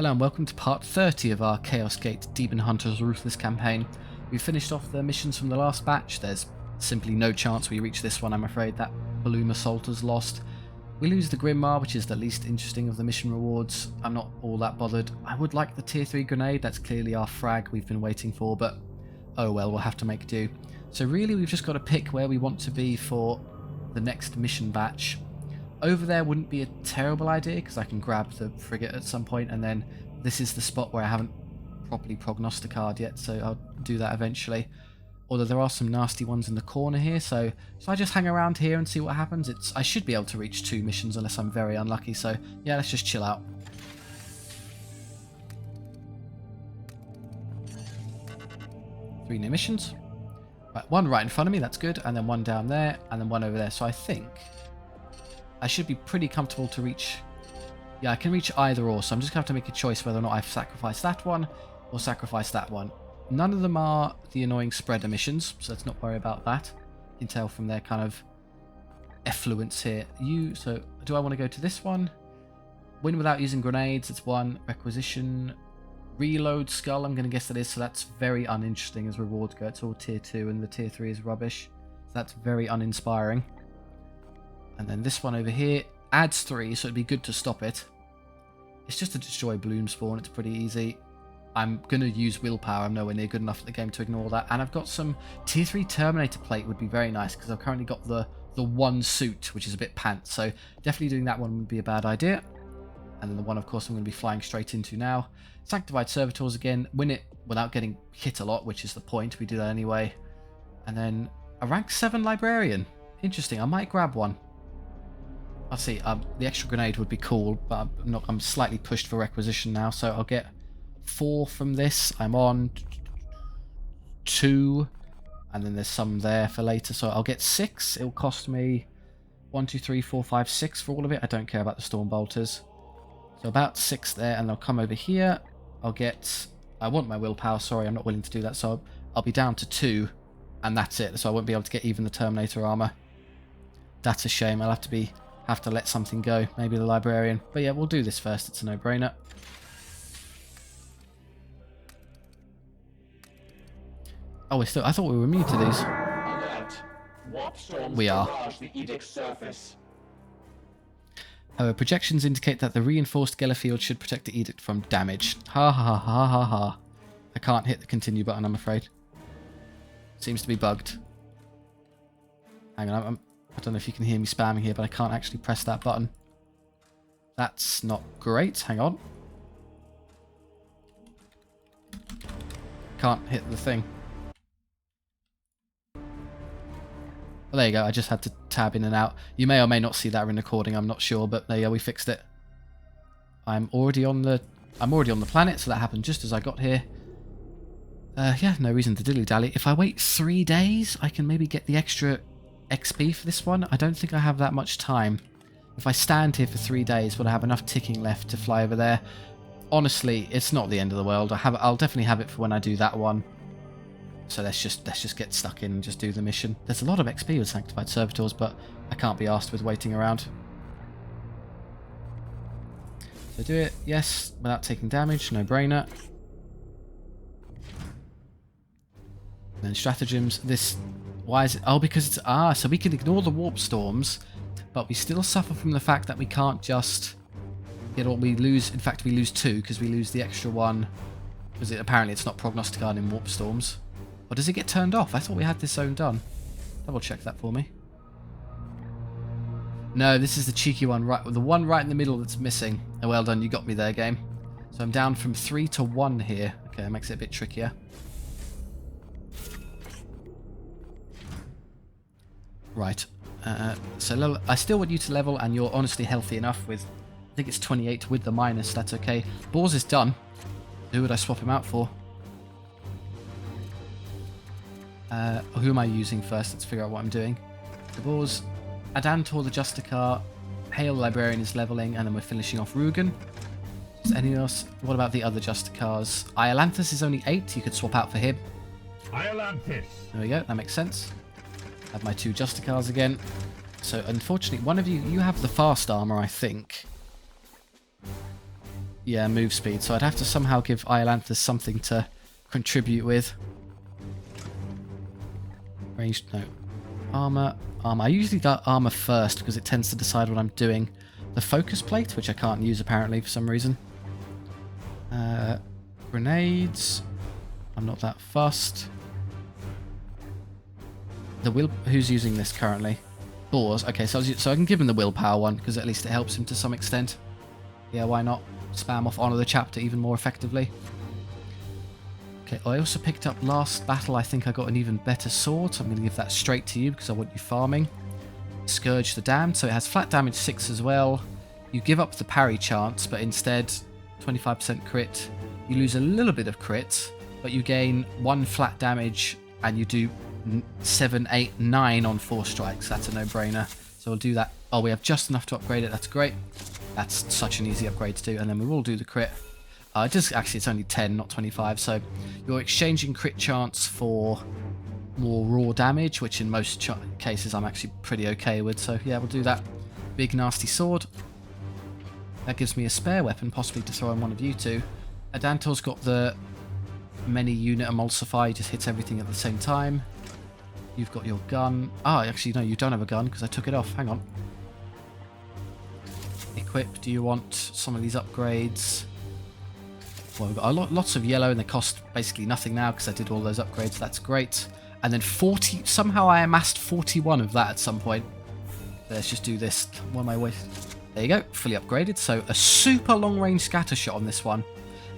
Hello and welcome to part 30 of our Chaos Gate Daemonhunters Ruthless campaign. We finished off the missions from the last batch. There's simply no chance we reach this one, I'm afraid. That Balloon Assaulter's lost. We lose the Grimmar, which is the least interesting of the mission rewards. I'm not all that bothered. I would like the tier 3 grenade. That's clearly our frag we've been waiting for, but oh well, we'll have to make do. So really we've just got to pick where we want to be for the next mission batch. Over there wouldn't be a terrible idea because I can grab the frigate at some point, and then this is the spot where I haven't properly prognosticated yet, so I'll do that eventually. Although there are some nasty ones in the corner here, so I just hang around here and see what happens. I should be able to reach 2 missions unless I'm very unlucky, so yeah, let's just chill out. Three new missions. Right, one right in front of me, that's good, and then one down there, and then one over there. So I think I should be pretty comfortable to reach. Yeah, I can reach either or, so I'm just going to have to make a choice whether or not I've sacrificed that one or sacrificed that one. None of them are the annoying spreader missions, so let's not worry about that. You can tell from their kind of effluence here. So do I want to go to this one? Win without using grenades, it's one. Requisition. Reload skull, I'm going to guess that is, so that's very uninteresting as rewards go. It's all tier 2 and the tier 3 is rubbish. So that's very uninspiring. And then this one over here adds 3, so it'd be good to stop it. It's just to destroy bloom spawn, it's pretty easy. I'm going to use willpower, I'm nowhere near good enough at the game to ignore that. And I've got some tier 3 Terminator plate would be very nice, because I've currently got the one suit, which is a bit pants, so definitely doing that one would be a bad idea. And then the one, of course, I'm going to be flying straight into now. Sanctified Servitors again, win it without getting hit a lot, which is the point, we do that anyway. And then a rank 7 Librarian. Interesting, I might grab one. I'll see, the extra grenade would be cool, but I'm slightly pushed for requisition now, so I'll get 4 from this. I'm on 2, and then there's some there for later, so I'll get 6. It'll cost me 1, 2, 3, 4, 5, 6 for all of it. I don't care about the Storm Bolters. So about 6 there, and I'll come over here. I want my willpower, sorry, I'm not willing to do that, so I'll be down to 2, and that's it. So I won't be able to get even the Terminator armor. That's a shame, I'll have to let something go, maybe the Librarian. But yeah, we'll do this first, it's a no-brainer. Oh, I thought we were immune to these. We are. However, projections indicate that the reinforced Geller field should protect the Edict from damage. Ha ha ha ha ha ha. I can't hit the continue button, I'm afraid. Seems to be bugged. Hang on, I don't know if you can hear me spamming here, but I can't actually press that button. That's not great. Hang on. Can't hit the thing. Well, there you go. I just had to tab in and out. You may or may not see that in recording. I'm not sure, but there you go. We fixed it. I'm already on the planet, so that happened just as I got here. Yeah, no reason to dilly-dally. If I wait 3 days, I can maybe get the extra XP for this one. I don't think I have that much time. If I stand here for 3 days, will I have enough ticking left to fly over there? Honestly, it's not the end of the world. I'll definitely have it for when I do that one. So let's just get stuck in and just do the mission. There's a lot of XP with Sanctified Servitors, but I can't be asked with waiting around. So do it, yes, without taking damage, no brainer. And then stratagems, why is it? Oh, because it's, so we can ignore the warp storms, but we still suffer from the fact that we can't just get what we lose. In fact, we lose 2 because we lose the extra one. Because apparently it's not prognosticated in warp storms. Or does it get turned off? I thought we had this zone done. Double check that for me. No, this is the cheeky one, right? The one right in the middle that's missing. Oh, well done, you got me there, game. So I'm down from 3 to 1 here. Okay, that makes it a bit trickier. Right. So I still want you to level, and you're honestly healthy enough with, I think it's 28 with the minus, that's okay. Bors is done. Who would I swap him out for? Who am I using first? Let's figure out what I'm doing. The Bors, Adantor the Justicar, Hale Librarian is leveling, and then we're finishing off Rugen. Is anyone else? What about the other Justicars? Iolanthus is only 8, you could swap out for him. Iolanthus. There we go, that makes sense. Have my 2 Justicars again. So unfortunately, one of you have the fast armor, I think. Yeah, move speed. So I'd have to somehow give Iolanthus something to contribute with. Ranged, no. Armor. I usually go armor first because it tends to decide what I'm doing. The focus plate, which I can't use apparently for some reason. Grenades. I'm not that fussed. Who's using this currently? Boars. Okay, so I can give him the willpower one because at least it helps him to some extent. Yeah, why not? Spam off Honor the Chapter even more effectively. Okay, I also picked up last battle. I think I got an even better sword, so I'm going to give that straight to you because I want you farming. Scourge the Damned, so it has flat damage 6 as well. You give up the parry chance, but instead 25% crit. You lose a little bit of crit, but you gain 1 flat damage and you do 7, 8, 9 on 4 strikes. That's a no-brainer. So we'll do that. Oh, we have just enough to upgrade it. That's great. That's such an easy upgrade to do. And then we will do the crit. Actually, it's only 10, not 25. So you're exchanging crit chance for more raw damage, which in most cases I'm actually pretty okay with. So yeah, we'll do that. Big nasty sword. That gives me a spare weapon, possibly to throw on one of you two. Adantor's got the many unit emulsify. He just hits everything at the same time. You've got your gun. Actually, no, you don't have a gun because I took it off. Hang on. Equip. Do you want some of these upgrades? Well, we've got lots of yellow and they cost basically nothing now because I did all those upgrades. That's great. And then 40. Somehow I amassed 41 of that at some point. Let's just do this. What am I wasting? There you go. Fully upgraded. So a super long range scatter shot on this one.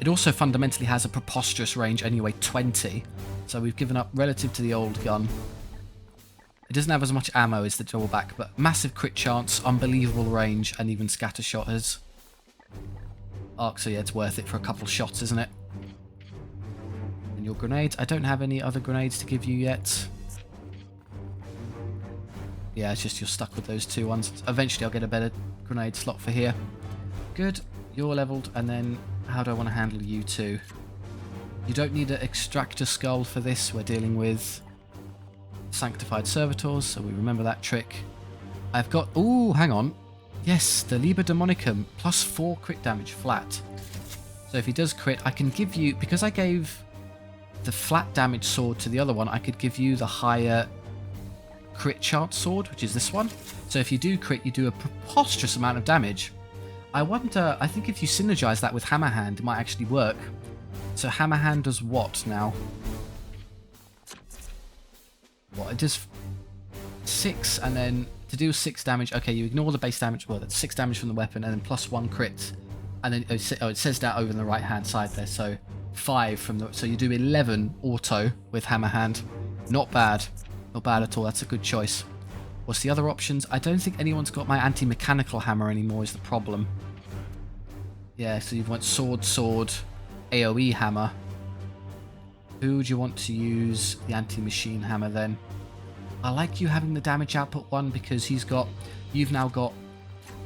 It also fundamentally has a preposterous range anyway, 20. So we've given up relative to the old gun. It doesn't have as much ammo as the drawback, but massive crit chance, unbelievable range, and even scatter shot has. Arc, so yeah, it's worth it for a couple shots, isn't it? And your grenades. I don't have any other grenades to give you yet. Yeah, it's just you're stuck with those two ones. Eventually I'll get a better grenade slot for here. Good. You're leveled, and then how do I want to handle you two? You don't need an extractor skull for this. We're dealing with sanctified servitors, so we remember that trick. I've got... Ooh, hang on. Yes, the Liber Demonicum, plus 4 crit damage flat. So if he does crit, I can give you... Because I gave the flat damage sword to the other one, I could give you the higher crit chance sword, which is this one. So if you do crit, you do a preposterous amount of damage. I wonder... I think if you synergize that with Hammerhand, it might actually work. So Hammerhand does what now? What, it does 6, and then to do 6 damage, okay, you ignore the base damage, well, that's 6 damage from the weapon, and then plus 1 crit, and then, it says that over on the right hand side there, so 5 from the, so you do 11 auto with Hammerhand. Not bad, not bad at all, that's a good choice. What's the other options? I don't think anyone's got my anti-mechanical hammer anymore is the problem. Yeah, so you want sword, AoE hammer. Who would you want to use the anti-machine hammer then? I like you having the damage output one because you've now got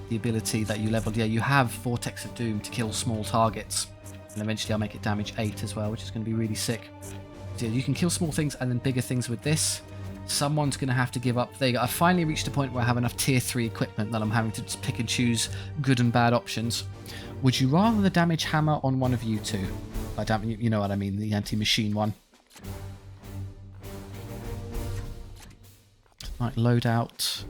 the ability that you leveled. Yeah, you have Vortex of Doom to kill small targets. And eventually I'll make it damage 8 as well, which is going to be really sick. So yeah, you can kill small things and then bigger things with this. Someone's going to have to give up. There you go. I finally reached a point where I have enough tier 3 equipment that I'm having to just pick and choose good and bad options. Would you rather the damage hammer on one of you two? You know what I mean, the anti-machine one. Right, loadout,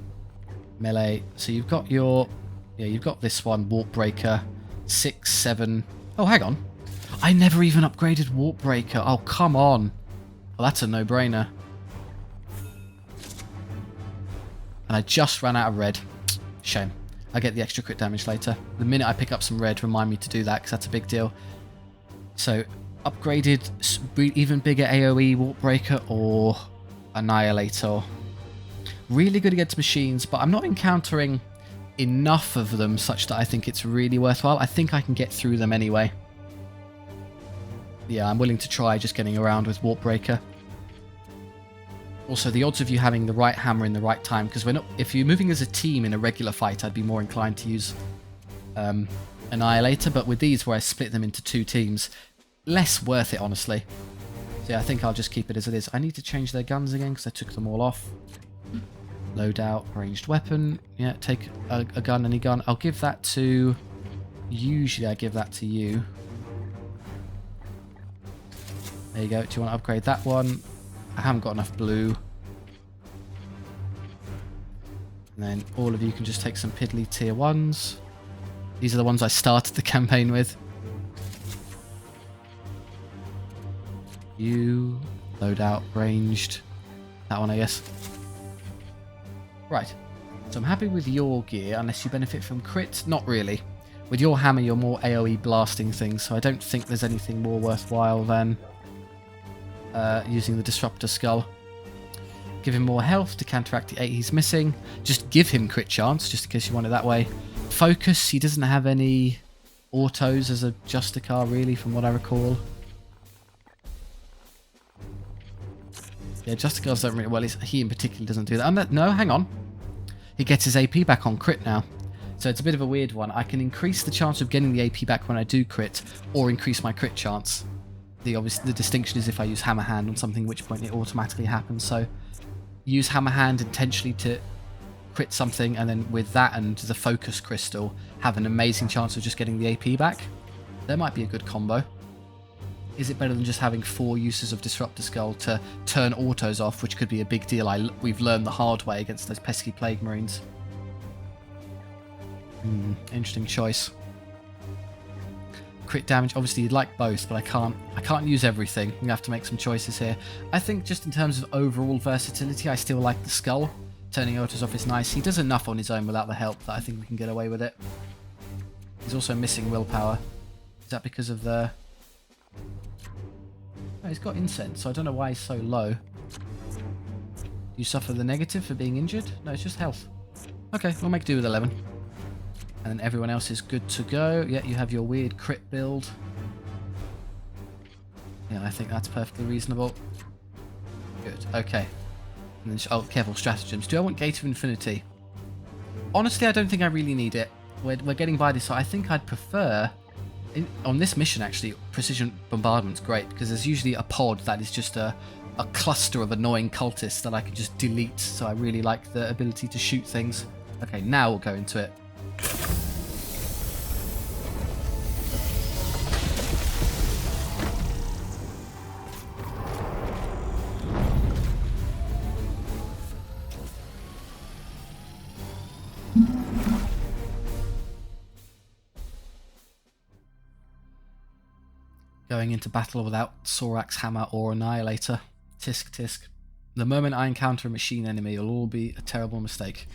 melee. So you've got you've got this one, Warp Breaker, 6, 7. Oh, hang on. I never even upgraded Warp Breaker. Oh, come on. Well, that's a no-brainer. And I just ran out of red. Shame. I get the extra crit damage later. The minute I pick up some red, remind me to do that because that's a big deal. So, upgraded, even bigger AoE Warp Breaker or Annihilator. Really good against machines, but I'm not encountering enough of them such that I think it's really worthwhile. I think I can get through them anyway. Yeah, I'm willing to try just getting around with Warp Breaker. Also, the odds of you having the right hammer in the right time, because if you're moving as a team in a regular fight, I'd be more inclined to use Annihilator, but with these where I split them into 2 teams, less worth it, honestly. So yeah, I think I'll just keep it as it is. I need to change their guns again because I took them all off. Loadout, ranged weapon. Yeah, take a gun, any gun. I'll give that to Usually I give that to you. There you go. Do you want to upgrade that one? I haven't got enough blue. And then all of you can just take some piddly tier 1s. These are the ones I started the campaign with. You, load out, ranged. That one, I guess. Right. So I'm happy with your gear, unless you benefit from crit. Not really. With your hammer, you're more AoE blasting things, so I don't think there's anything more worthwhile than using the Disruptor Skull. Give him more health to counteract the 8 he's missing. Just give him crit chance, just in case you want it that way. Focus, he doesn't have any autos as a Justicar, really, from what I recall. Yeah, Justicars don't really... Well, he in particular doesn't do that. No, hang on. He gets his AP back on crit now. So it's a bit of a weird one. I can increase the chance of getting the AP back when I do crit, or increase my crit chance. The distinction is if I use Hammer Hand on something, at which point it automatically happens. So use Hammer Hand intentionally to crit something, and then with that and the Focus Crystal, have an amazing chance of just getting the AP back. There might be a good combo. Is it better than just having 4 uses of Disruptor Skull to turn autos off, which could be a big deal? We've learned the hard way against those pesky Plague Marines. Interesting choice. Crit damage, obviously you'd like both, but I can't use everything. I'm gonna have to make some choices here. I think just in terms of overall versatility, I still like the Skull. Turning autos off is nice. He does enough on his own without the help that I think we can get away with it. He's also missing willpower. Is that because of the... Oh, he's got incense, so I don't know why he's so low. Do you suffer the negative for being injured? No, it's just health. Okay, we'll make do with 11. And then everyone else is good to go. Yeah, you have your weird crit build. Yeah, I think that's perfectly reasonable. Good, okay. And then, oh, careful, stratagems. Do I want Gate of Infinity? Honestly, I don't think I really need it. We're getting by this, so I think I'd prefer... on this mission, actually, Precision Bombardment's great, because there's usually a pod that is just a cluster of annoying cultists that I can just delete, so I really like the ability to shoot things. Okay, now we'll go into it. Going into battle without Sorax Hammer or Annihilator. Tisk tisk. The moment I encounter a machine enemy, it'll all be a terrible mistake.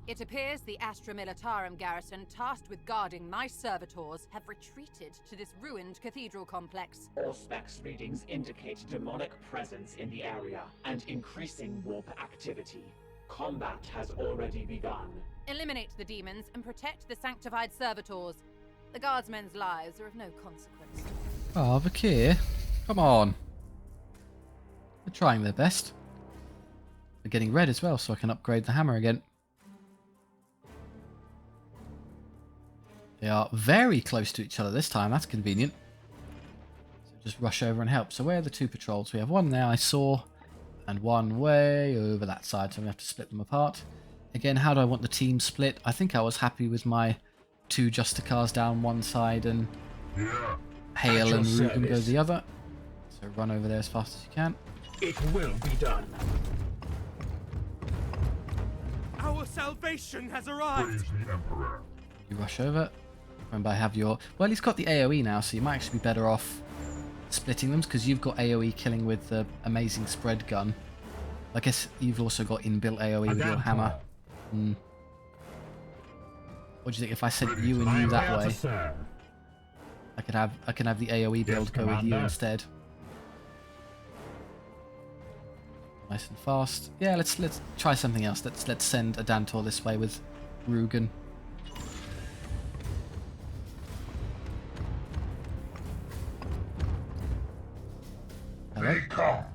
It appears the Astra Militarum garrison tasked with guarding my servitors have retreated to this ruined cathedral complex. All specs readings indicate demonic presence in the area and increasing warp activity. Combat has already begun. Eliminate the demons and protect the sanctified servitors. The guardsmen's lives are of no consequence. Oh, Vakir. Come on. They're trying their best. They're getting red as well, so I can upgrade the hammer again. They are very close to each other this time. That's convenient. So just rush over and help. So where are the 2 patrols? We have one there I saw, and one way over that side. So I'm going to have to split them apart. Again, how do I want the team split? I think I was happy with my 2 Justicars down one side and Hale and Rugen go the other. So run over there as fast as you can. It will be done. Our salvation has arrived! Praise the Emperor. You rush over. Remember, I have your... Well, he's got the AoE now, so you might actually be better off splitting them, because you've got AoE killing with the amazing spread gun. I guess you've also got inbuilt AoE with your hammer. What do you think if I sent you and you that way? I can have the AoE build go with you instead. Nice and fast. Yeah, let's try something else. Let's send a Dantor this way with Rugen. They come.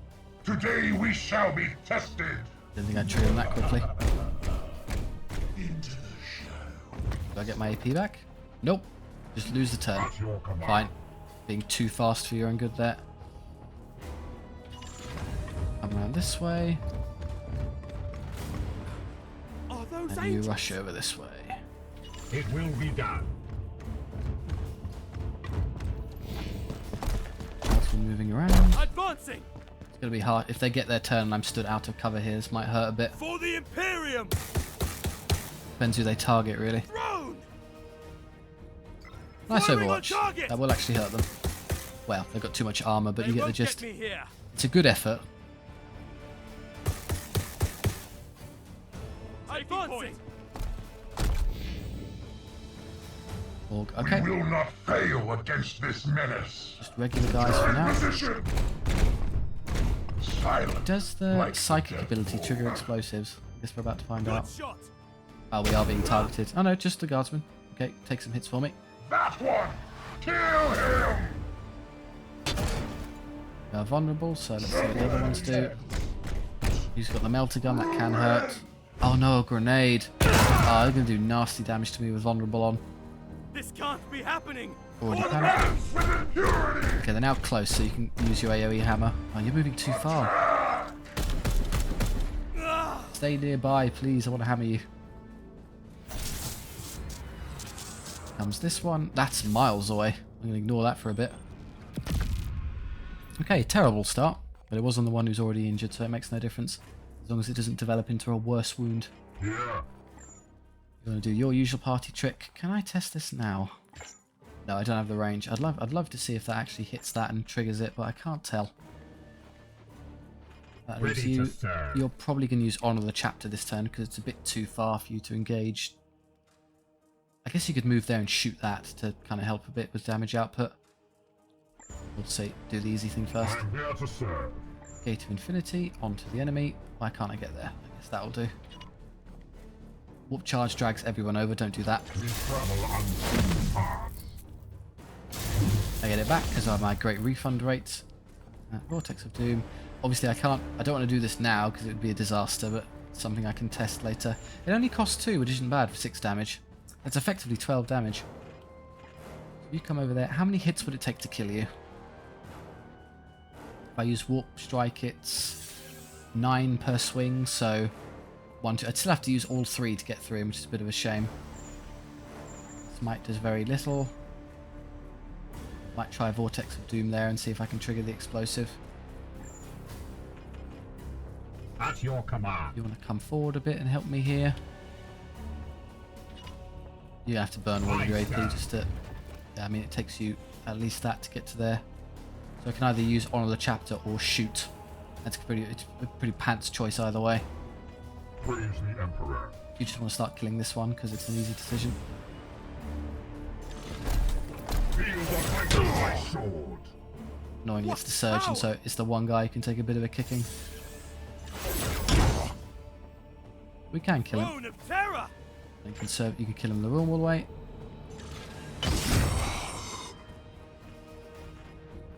Today we shall be tested. Didn't think I'd trigger him that quickly. Into the shadow. Do I get my AP back? Nope. Just lose the turn. At your command. Fine. Being too fast for your own good there. Come around this way. Are those And you angels? rush over this way. It will be done. Also moving around. Advancing! It's gonna be hard. If they get their turn and I'm stood out of cover here, this might hurt a bit. For the Imperium! Depends who they target, really. Throne! Nice Firing on Overwatch. target! That will actually hurt them. Well, they've got too much armor, but They you get the won't gist. Get me here. It's a good effort. Advancing! Org. Okay, We will not fail against this menace. just regular guys for now. Position. Silent. Does the like psychic death ability trigger roar. explosives? I guess we're about to find Good out. shot! Oh, we are being targeted. Oh no, just the guardsman. Okay, take some hits for me. That one. Kill him. We are vulnerable, so let's see what the other ones do. He's got the melter gun, that can hurt. Oh no, a grenade. Oh, they're going to do nasty damage to me with vulnerable on. This can't be happening! Already For the panicked. Dance with impurity. Okay, they're now close, so you can use your AoE hammer. Oh, you're moving too far. Ah! Stay nearby, please. I want to hammer you. Comes this one. That's miles away. I'm going to ignore that for a bit. Okay, terrible start. But it was on the one who's already injured, so it makes no difference. As long as it doesn't develop into a worse wound. Yeah. You want to do your usual party trick. Can I test this now? No, I don't have the range. I'd love to see if that actually hits that and triggers it, but I can't tell. That leaves Ready to you. serve. You're probably going to use Honor the Chapter this turn because it's a bit too far for you to engage. I guess you could move there and shoot that to kind of help a bit with damage output. We'll see. Do the easy thing first. I'm here to serve. Gate of Infinity onto the enemy. Why can't I get there? I guess that'll do. Warp charge drags everyone over. Don't do that. We travel unseen paths. I get it back because I have my great refund rate. Vortex of Doom. Obviously I don't want to do this now because it would be a disaster, but it's something I can test later. It only costs 2, which isn't bad for 6 damage. That's effectively 12 damage. If you come over there, how many hits would it take to kill you? If I use Warp Strike, it's 9 per swing, so 1, 2. I'd still have to use all 3 to get through him, which is a bit of a shame. Smite does very little. Might try Vortex of Doom there and see if I can trigger the explosive. At your command. You want to come forward a bit and help me here? You have to burn all of your AP just to... Yeah, I mean, it takes you at least that to get to there. So I can either use Honor the Chapter or shoot. It's a pretty pants choice either way. Praise the Emperor. You just want to start killing this one because it's an easy decision. Feel the might of my sword. Annoyingly, it's the Surgeon, so it's the one guy who can take a bit of a kicking. We can kill him. Bone of terror! You can kill him the normal way.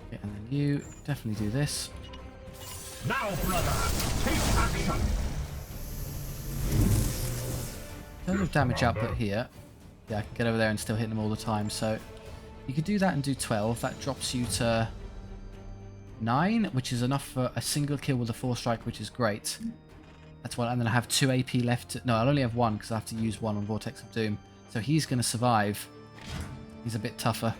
Okay, and then you definitely do this. Now, brother, take action. In terms of damage output here, yeah, I can get over there and still hit them all the time. So you could do that and do 12. That drops you to 9, which is enough for a single kill with a 4 strike, which is great. That's one, and then I have 2 AP left. No, I'll only have 1 because I have to use 1 on Vortex of Doom. So he's going to survive. He's a bit tougher.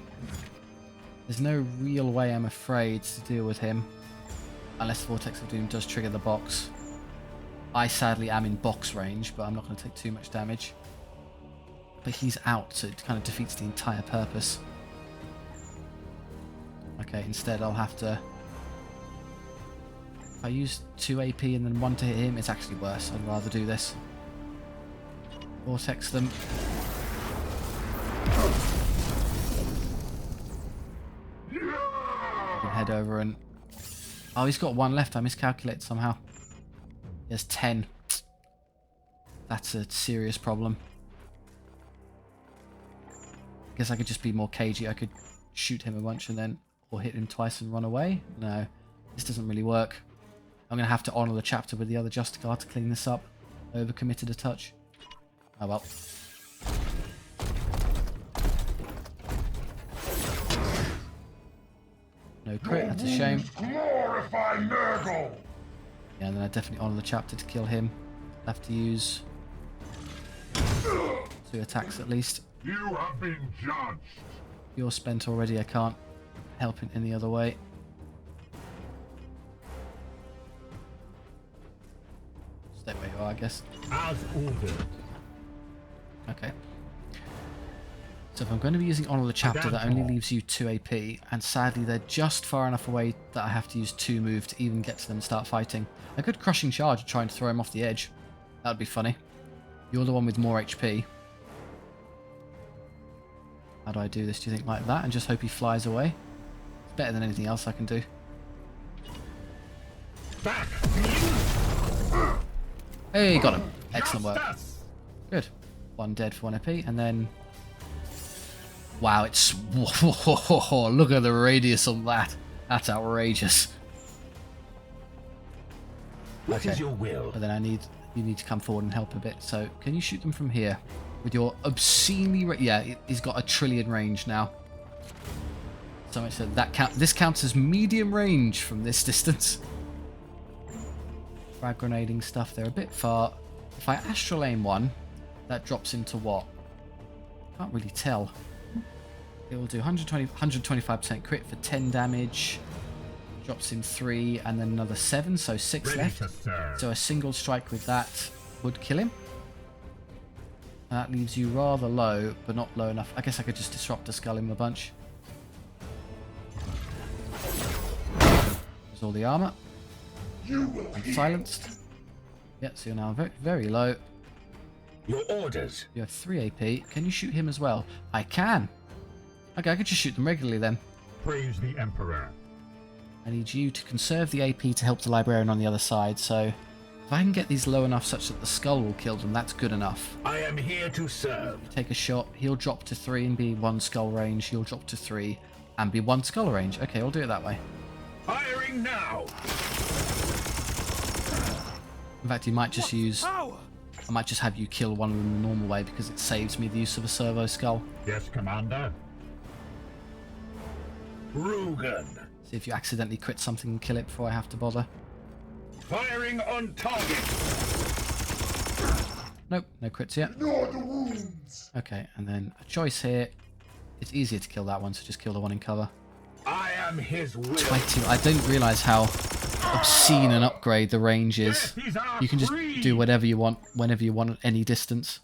There's no real way, I'm afraid, to deal with him. Unless Vortex of Doom does trigger the box. I sadly am in box range, but I'm not going to take too much damage. But he's out, so it kind of defeats the entire purpose. Okay, instead I'll have to... If I use 2 AP and then 1 to hit him, it's actually worse. I'd rather do this. Vortex them. I can head over and... Oh, he's got 1 left. I miscalculated somehow. He has 10. That's a serious problem. I guess I could just be more cagey. I could shoot him a bunch and then... Or hit him twice and run away. No, this doesn't really work. I'm going to have to honour the chapter with the other Justicar to clean this up. Overcommitted a touch. Oh well. No crit, that's a shame. Glorify Nurgle. Yeah, and then I definitely honour the chapter to kill him. I have to use 2 attacks at least. You have been judged. You're spent already, I can't help it any other way. Stay where you are, I guess. As ordered. Okay. So if I'm going to be using Honor the Chapter, that only leaves you 2 AP, and sadly they're just far enough away that I have to use 2 move to even get to them and start fighting. I could Crushing Charge and try and throw him off the edge. That would be funny. You're the one with more HP. How do I do this, do you think, like that, and just hope he flies away? It's better than anything else I can do. Back. Hey, got him. Excellent work. Justice. Good. 1 dead for 1 AP, and then... Wow, it's... Whoa, look at the radius on that. That's outrageous. What is your will? But then you need to come forward and help a bit. So, can you shoot them from here? With your obscenely... Yeah, he's got a trillion range now. So much that this counts as medium range from this distance. Frag grenading stuff, they're a bit far. If I astral aim one, that drops into what? Can't really tell. It will do 125% crit for 10 damage. Drops in 3 and then another 7, so 6 left. So a single strike with that would kill him. And that leaves you rather low, but not low enough. I guess I could just disrupt the skull him a bunch. There's all the armor. And silenced. Yeah, so you're now very, very low. Your orders. You have 3 AP. Can you shoot him as well? I can. Okay, I could just shoot them regularly then. Praise the Emperor. I need you to conserve the AP to help the librarian on the other side, so if I can get these low enough such that the skull will kill them, that's good enough. I am here to serve. Take a shot, he'll drop to 3 and be 1 skull range, you'll drop to 3 and be 1 skull range. Okay, I'll do it that way. Firing now. In fact, you might just use... Power! I might just have you kill one of them the normal way because it saves me the use of a servo skull. Yes, Commander. Rugen. See if you accidentally crit something and kill it before I have to bother. Firing on target. Nope, no crits yet. Ignore the wounds. Okay, and then a choice here. It's easier to kill that one, so just kill the one in cover. I am his will. 20. I didn't realise how obscene an upgrade the range is. You can just do whatever you want, whenever you want, at any distance.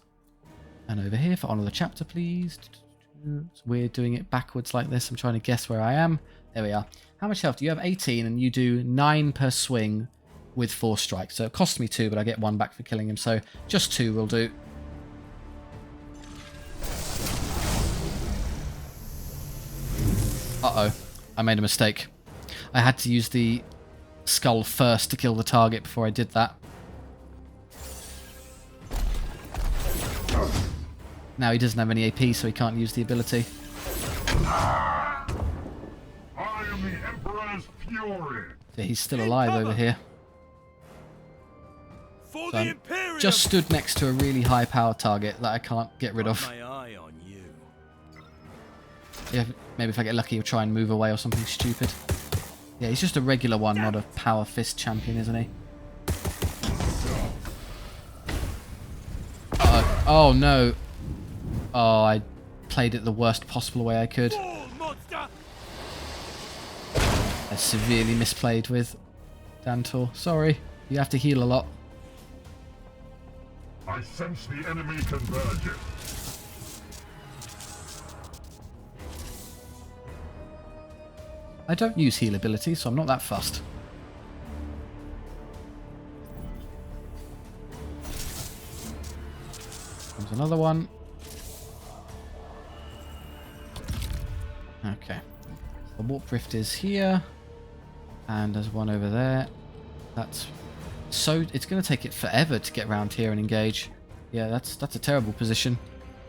And over here for Honor the Chapter, please. It's weird doing it backwards like this. I'm trying to guess where I am. There we are. How much health do you have? 18, and you do 9 per swing with 4 strikes. So it costs me 2, but I get 1 back for killing him. So just 2 will do. Uh-oh. I made a mistake. I had to use the skull first to kill the target before I did that. Now he doesn't have any AP, so he can't use the ability. I am the Emperor's fury. So he's still alive over here. For So the I'm Imperium! just stood next to a really high power target that I can't get rid of. My eye on you. Yeah, maybe if I get lucky he'll try and move away or something stupid. Yeah, he's just a regular one, not a power fist champion, isn't he? Oh no. Oh, I played it the worst possible way I could. Fall, monster! I severely misplayed with Dantor. Sorry, you have to heal a lot. I sense the enemy converging. I don't use heal ability, so I'm not that fussed. Comes another one. Okay. The warp rift is here. And there's one over there. That's... So, it's going to take it forever to get around here and engage. Yeah, that's a terrible position.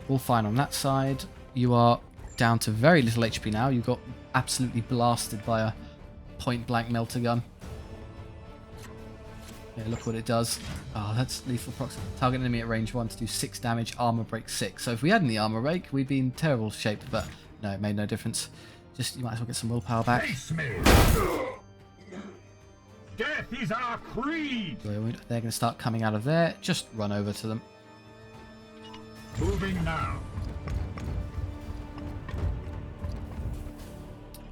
All fine on that side. You are down to very little HP now. You got absolutely blasted by a point-blank melter gun. Yeah, look what it does. Oh, that's lethal proximity. Target enemy at range 1 to do 6 damage, armor break 6. So if we had any armor break, we'd be in terrible shape, but no, it made no difference. Just, you might as well get some willpower back. Face me. Death is our creed. So they're going to start coming out of there. Just run over to them. Moving now.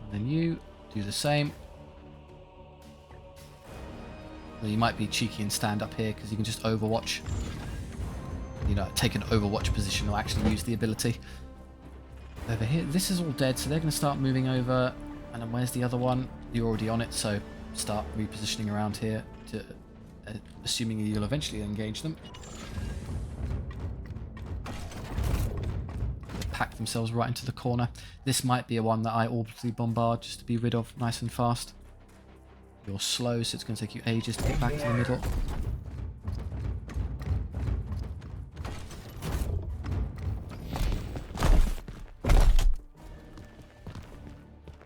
And then you do the same. Well, you might be cheeky and stand up here because you can just overwatch. You know, take an overwatch position or actually use the ability. Over here, this is all dead, so they're going to start moving over. And then where's the other one? You're already on it, so start repositioning around here, to assuming you'll eventually engage them. They pack themselves right into the corner. This might be a one that I orbitally bombard just to be rid of nice and fast. You're slow, so it's going to take you ages to get back to the middle.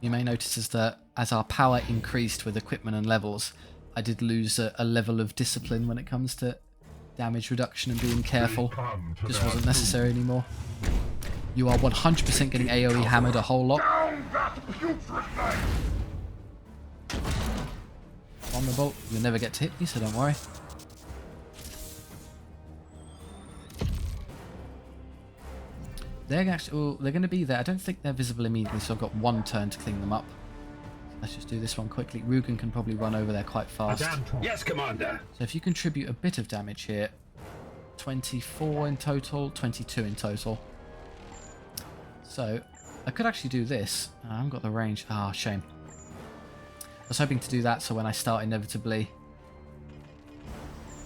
You may notice is that as our power increased with equipment and levels, I did lose a level of discipline when it comes to damage reduction and being careful. Just wasn't necessary anymore. You are 100% getting AoE hammered a whole lot. Vulnerable. You'll never get to hit me, so don't worry. They're actually, they're going to be there. I don't think they're visible immediately, so I've got one turn to clean them up. Let's just do this one quickly. Rugen can probably run over there quite fast. Yes, Commander. So if you contribute a bit of damage here, 24 in total, 22 in total. So I could actually do this. I haven't got the range. Ah, shame. I was hoping to do that so when I start inevitably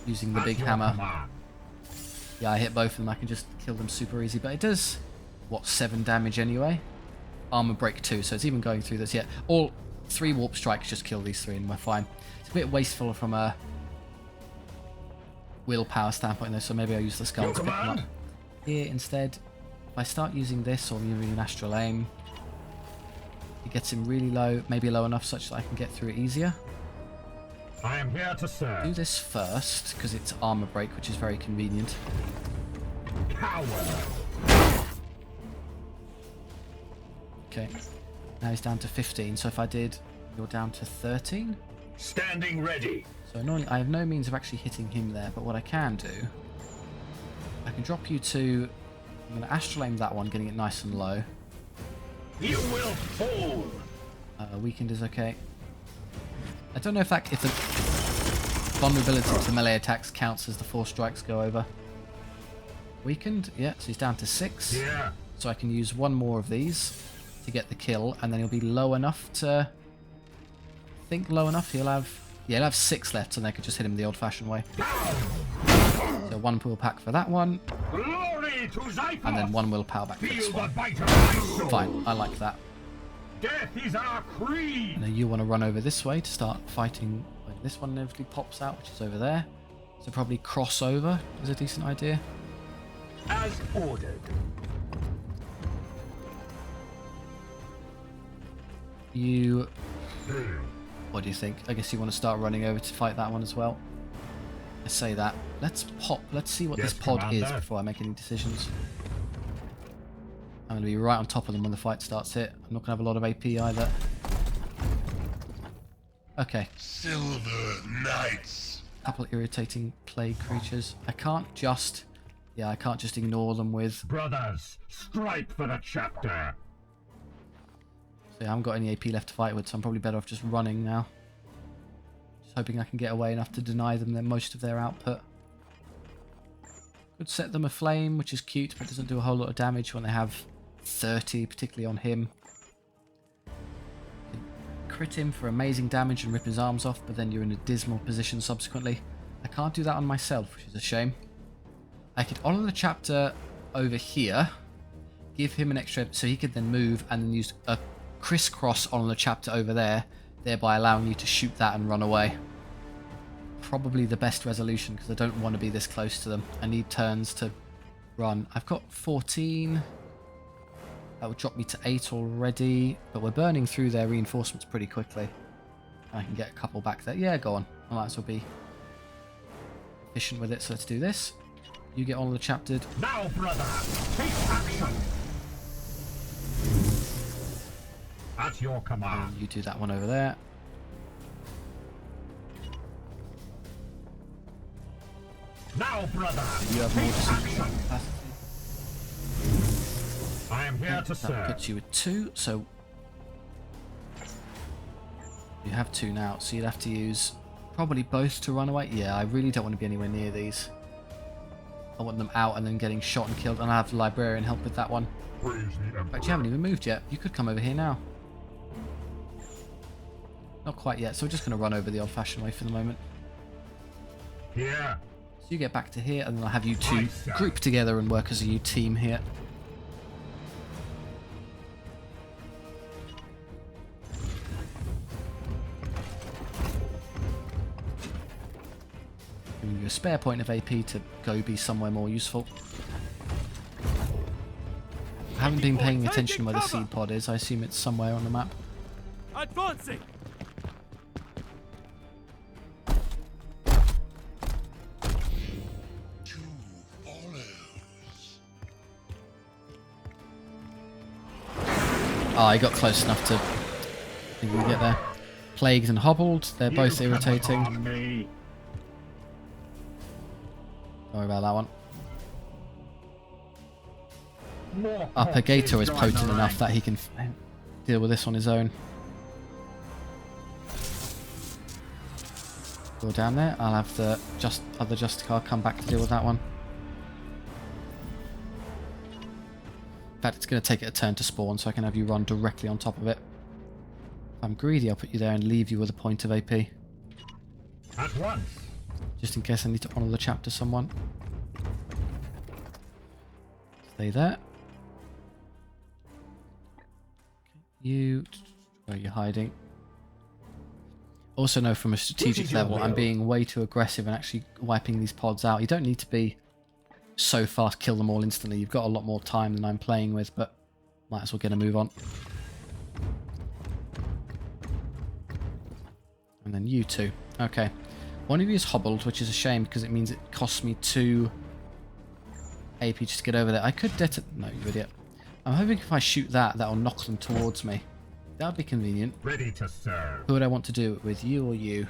using the big hammer, yeah, I hit both of them, I can just kill them super easy. But it does, what, 7 damage anyway? Armor break 2, so it's even going through this. Yeah, all 3 warp strikes just kill these 3 and we're fine. It's a bit wasteful from a willpower standpoint though, so maybe I'll use the skull to pick them up. Here instead, if I start using this or using an astral aim, it gets him really low, maybe low enough such that I can get through it easier. I am here to serve. Do this first, because it's armor break, which is very convenient. Coward. Okay, now he's down to 15, so if I did, you're down to 13? Standing ready. So annoyingly, I have no means of actually hitting him there, but what I can do, I can drop you to, I'm going to astral aim that one, getting it nice and low. You will fall. Weakened is okay. I don't know if that, if the vulnerability to melee attacks counts as the 4 strikes go over. Weakened, yeah, so he's down to 6. Yeah. So I can use one more of these to get the kill, and then he'll be low enough to, I think low enough, he'll have 6 left, and they could just hit him the old-fashioned way. So 1 willpower for that one, Glory to Zyphos. and then 1 willpower back for this Feel the one. bite of my soul. Fine, I like that. Death is our creed. Now you want to run over this way to start fighting when this one inevitably pops out, which is over there. So probably cross over is a decent idea. As ordered. You... What do you think? I guess you want to start running over to fight that one as well. I say that. Let's see what Yes, this pod is Commander. before I make any decisions. I'm going to be right on top of them when the fight starts here. I'm not going to have a lot of AP either. Okay. Silver Knights. Couple irritating plague creatures. I can't just ignore them with... Brothers, strike for the chapter. So I haven't got any AP left to fight with, so I'm probably better off just running now. Just hoping I can get away enough to deny them most of their output. Could set them aflame, which is cute, but doesn't do a whole lot of damage when they have 30, particularly on him. Crit him for amazing damage and rip his arms off, but then you're in a dismal position subsequently. I can't do that on myself, which is a shame. I could honor the chapter over here, give him an extra, so he could then move and then use a crisscross on the chapter over there, thereby allowing you to shoot that and run away. Probably the best resolution, because I don't want to be this close to them. I need turns to run. I've got 14. That would drop me to 8 already, but we're burning through their reinforcements pretty quickly. I can get a couple back there. Yeah, go on. I might as well be efficient with it, so let's do this. You get on the chaptered. Now, brother, take action. At your command. You do that one over there. Now, brother, You have more take decision action. capacity. I am here to That serve. puts you at 2, so you have 2 now, so you'd have to use probably both to run away. Yeah, I really don't want to be anywhere near these. I want them out and then getting shot and killed, and I have the librarian help with that one. Praise the In fact, you haven't even moved yet. You could come over here now. Not quite yet, so we're just going to run over the old-fashioned way for the moment. Here. So you get back to here, and then I'll have you two group together and work as a team here. Giving you a spare point of AP to go be somewhere more useful. I haven't been paying attention where the seed pod is. I assume it's somewhere on the map. Advancing! Oh, I got close enough to think we get there. Plagued and hobbled, they're both irritating. Don't worry about that one. Uppergator is potent enough that he can deal with this on his own. Go down there, I'll have the other Justicar come back to deal with that one. In fact, it's going to take it a turn to spawn, so I can have you run directly on top of it. If I'm greedy, I'll put you there and leave you with a point of AP. At once. Just in case I need to honour the chapter someone. Stay there. You... Where are you hiding? Also know from a strategic level, I'm being way too aggressive and actually wiping these pods out. You don't need to be so fast, kill them all instantly. You've got a lot more time than I'm playing with, but might as well get a move on. And then you two. Okay. One of you is hobbled, which is a shame because it means it costs me 2 AP just to get over there. I could no, you idiot. I'm hoping if I shoot that, that'll knock them towards me. That would be convenient. Ready to serve. Who would I want to do it with, you or you?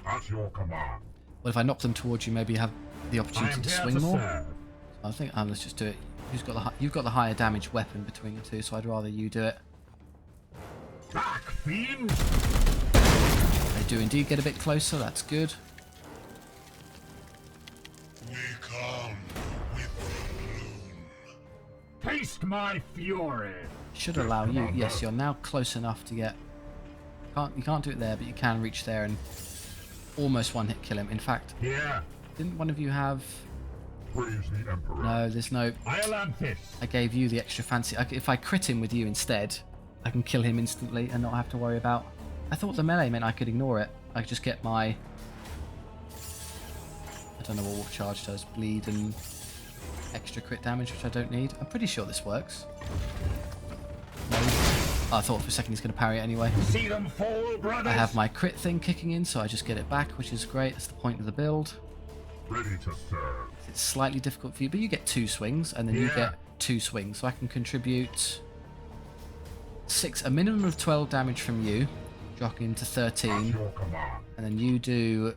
At your command. Well, if I knock them towards you, maybe you have the I opportunity am to here swing to more. serve. I think let's just do it. You've got the higher damage weapon between the two, so I'd rather you do it. Back, fiend. They do indeed get a bit closer. That's good. We come with the bloom. Taste my fury. Should allow you. Yes, you're now close enough to get. You can't do it there, but you can reach there and almost one hit kill him. In fact, Here. didn't one of you have? Praise the Emperor. No, there's no. Iolanthus. I gave you the extra fancy. If I crit him with you instead, I can kill him instantly and not have to worry about. I thought the melee meant I could ignore it. I could just get my. I don't know what Wolf Charge does. Bleed and extra crit damage, which I don't need. I'm pretty sure this works. No. Oh, I thought for a second he's going to parry it anyway. See them fall, brothers. I have my crit thing kicking in, so I just get it back, which is great. That's the point of the build. Ready to serve. It's slightly difficult for you, but you get 2 swings, and then you get 2 swings, so I can contribute a minimum of 12 damage from you, dropping into 13, At your command. and then you do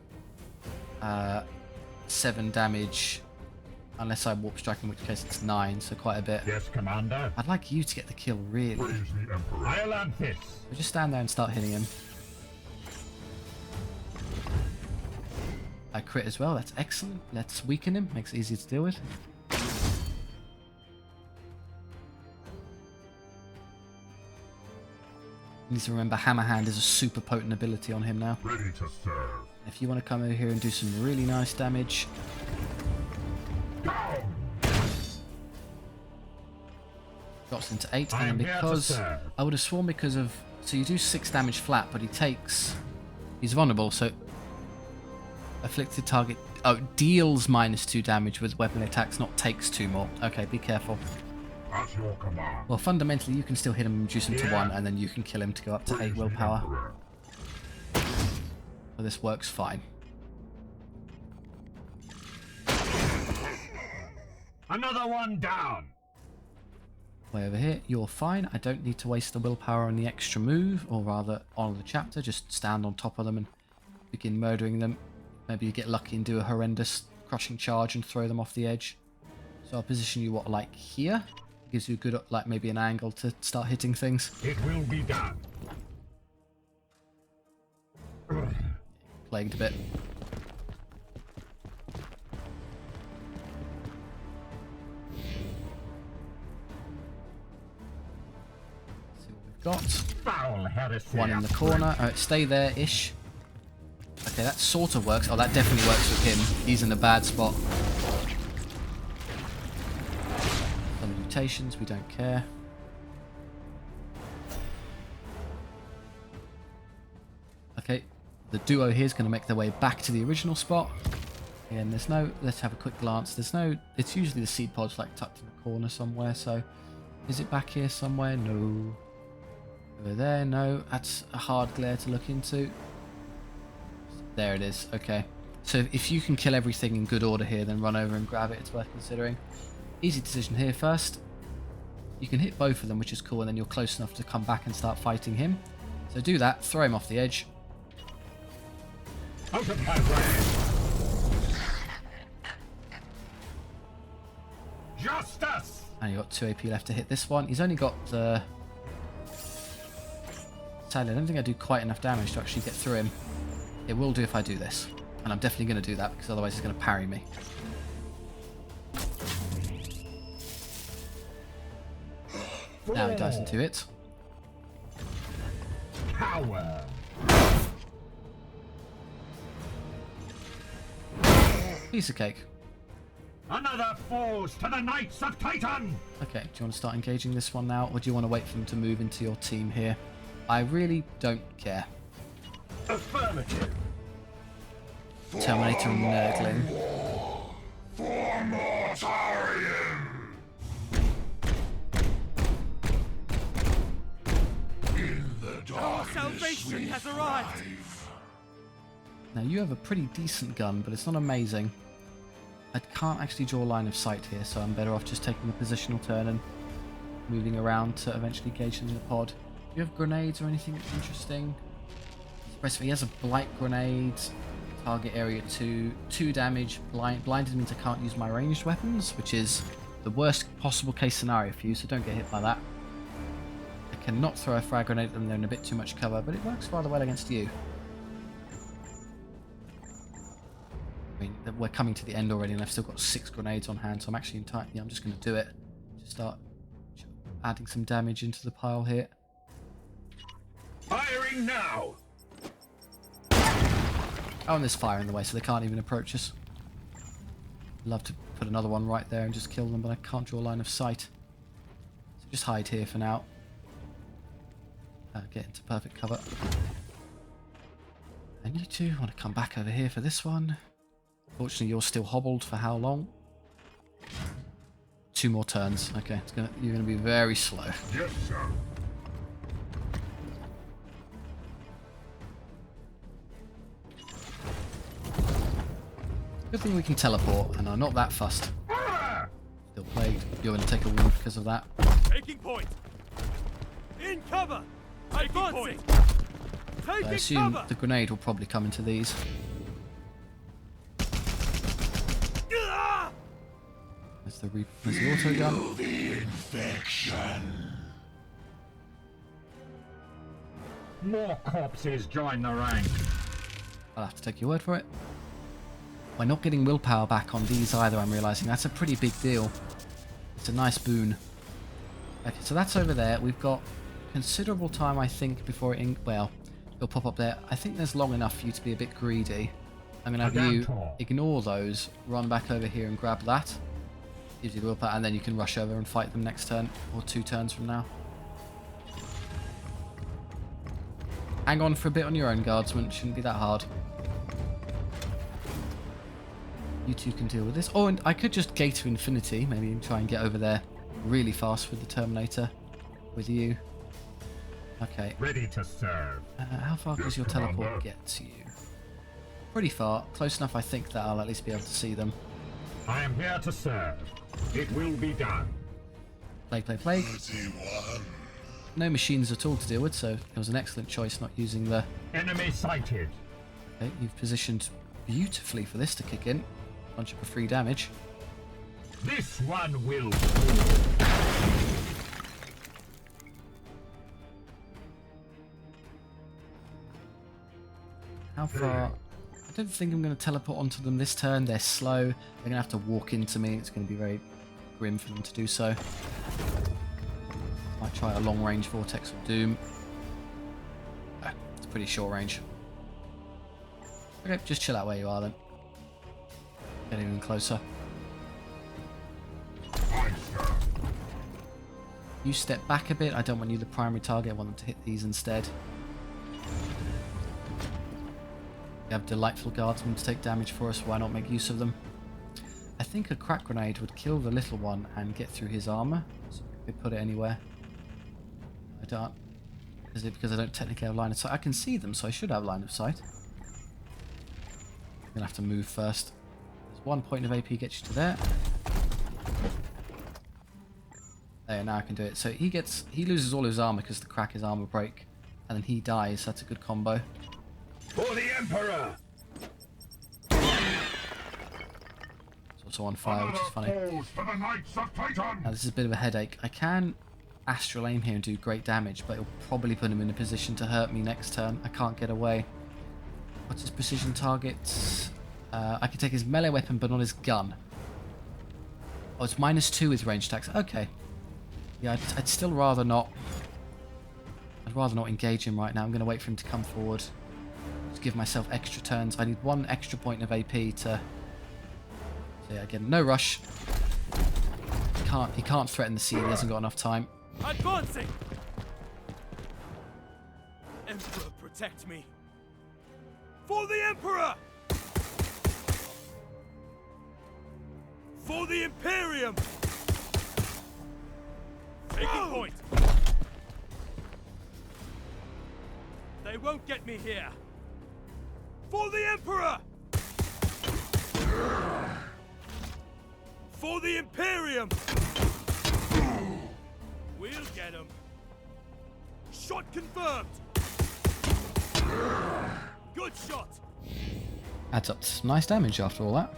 7 damage, unless I warp strike, in which case it's 9, so quite a bit. Yes, Commander. I'd like you to get the kill, really. Praise the Emperor. Iolanthus. So just stand there and start hitting him. I crit as well, that's excellent. Let's weaken him, makes it easier to deal with. You need to remember Hammer Hand is a super potent ability on him now. Ready to serve. If you want to come over here and do some really nice damage. Down. Drops into 8, I and am then here to because serve. I would have sworn because of so you do 6 damage flat, but he's vulnerable, so afflicted target deals -2 damage with weapon attacks, not takes 2 more. Okay, be careful. At your command. Well, fundamentally you can still hit him and reduce him to 1, and then you can kill him to go up to 8 Praise the willpower. Emperor. So this works fine. Another one down. Way over here, you're fine. I don't need to waste the willpower on the extra move, or rather on the chapter. Just stand on top of them and begin murdering them. Maybe you get lucky and do a horrendous crushing charge and throw them off the edge. So I'll position you, like here? Gives you a good, like, maybe an angle to start hitting things. It will be done. Plagued a bit. See what we've got. Foul heresy. One in the corner. Alright, stay there-ish. Okay, that sort of works. Oh, that definitely works with him. He's in a bad spot. Some mutations, we don't care. Okay, the duo here is going to make their way back to the original spot. Again, there's no... Let's have a quick glance. There's no... It's usually the seed pods like tucked in the corner somewhere, so... Is it back here somewhere? No. Over there? No. That's a hard glare to look into. There it is. Okay. So if you can kill everything in good order here, then run over and grab it. It's worth considering. Easy decision here first. You can hit both of them, which is cool, and then you're close enough to come back and start fighting him. So do that. Throw him off the edge. Out of my way. Justice. And you've got 2 AP left to hit this one. He's only got the... Sadly, I don't think I do quite enough damage to actually get through him. It will do if I do this. And I'm definitely going to do that, because otherwise he's going to parry me. Now he dies into it. Power. Piece of cake. Another falls to the Knights of Titan. Okay, do you want to start engaging this one now, or do you want to wait for them to move into your team here? I really don't care. Affirmative. Terminator and Nurgling. For Mortarion. In the Our salvation has arrived! Now you have a pretty decent gun, but it's not amazing. I can't actually draw a line of sight here, so I'm better off just taking a positional turn and moving around to eventually engage them in the pod. Do you have grenades or anything that's interesting? He has a blight grenade. Target area 2. 2 damage. Blinded means I can't use my ranged weapons, which is the worst possible case scenario for you, so don't get hit by that. I cannot throw a frag grenade at them, they're in a bit too much cover, but it works rather well against you. I mean, we're coming to the end already, and I've still got 6 grenades on hand, so I'm actually entirely... I'm just going to do it. Just start adding some damage into the pile here. Firing now. Oh, and there's fire in the way, so they can't even approach us. Love to put another one right there and just kill them, but I can't draw a line of sight. So just hide here for now. Get into perfect cover. And you two want to come back over here for this one. Fortunately, you're still hobbled for how long? 2 more turns. Okay, you're going to be very slow. Yes, sir. Good thing we can teleport, and I'm not that fussed. Still plagued. You're going to take a wound because of that. Taking point! In cover! Advancing! I Taking assume cover! the grenade will probably come into these. Ah! There's the auto gun. The infection. More corpses join the ranks. I'll have to take your word for it. We're not getting willpower back on these either, I'm realising. That's a pretty big deal. It's a nice boon. Okay, so that's over there. We've got considerable time, I think, before it... Well, it'll pop up there. I think there's long enough for you to be a bit greedy. I'm going to have you ignore those, run back over here and grab that. Gives you the willpower, and then you can rush over and fight them next turn, or 2 turns from now. Hang on for a bit on your own, guardsman. Shouldn't be that hard. You two can deal with this. Oh, and I could just gate to infinity, maybe, and try and get over there really fast with the Terminator. With you. Okay. Ready to serve. How far does your teleport get to you? Pretty far. Close enough, I think, that I'll at least be able to see them. I am here to serve. It will be done. Plague, plague, plague. 31. No machines at all to deal with, so it was an excellent choice not using the... Enemy sighted. Okay, you've positioned beautifully for this to kick in. Bunch of free damage. This one will fall. How far? I don't think I'm going to teleport onto them this turn. They're slow. They're going to have to walk into me. It's going to be very grim for them to do so. Might try a long range Vortex of Doom. It's pretty short range. Okay, just chill out where you are then. Get even closer. You step back a bit. I don't want you the primary target. I want them to hit these instead. We have delightful guardsmen to take damage for us. Why not make use of them? I think a crack grenade would kill the little one and get through his armor. So we could put it anywhere. I don't. Is it because I don't technically have line of sight? I can see them, so I should have line of sight. I'm gonna have to move first. There's 1 point of AP gets you to there. There, now I can do it. So he loses all his armor because the crack his armor break, and then he dies. That's a good combo. For the Emperor! It's also on fire, which is funny. For the Knights of Titan! Now this is a bit of a headache. I can astral aim here and do great damage, but it'll probably put him in a position to hurt me next turn. I can't get away. What's his precision target? I can take his melee weapon, but not his gun. Oh, it's -2 with range attacks. Okay. Yeah, I'd still rather not. I'd rather not engage him right now. I'm going to wait for him to come forward. Just give myself extra turns. I need 1 extra point of AP to. So yeah, again, no rush. He can't threaten the sea. He hasn't got enough time. Advancing! Emperor, protect me! For the Emperor! For the Imperium! Taking point! They won't get me here! For the Emperor! For the Imperium! We'll get him! Shot confirmed! Good shot! Adds up to some nice damage after all that.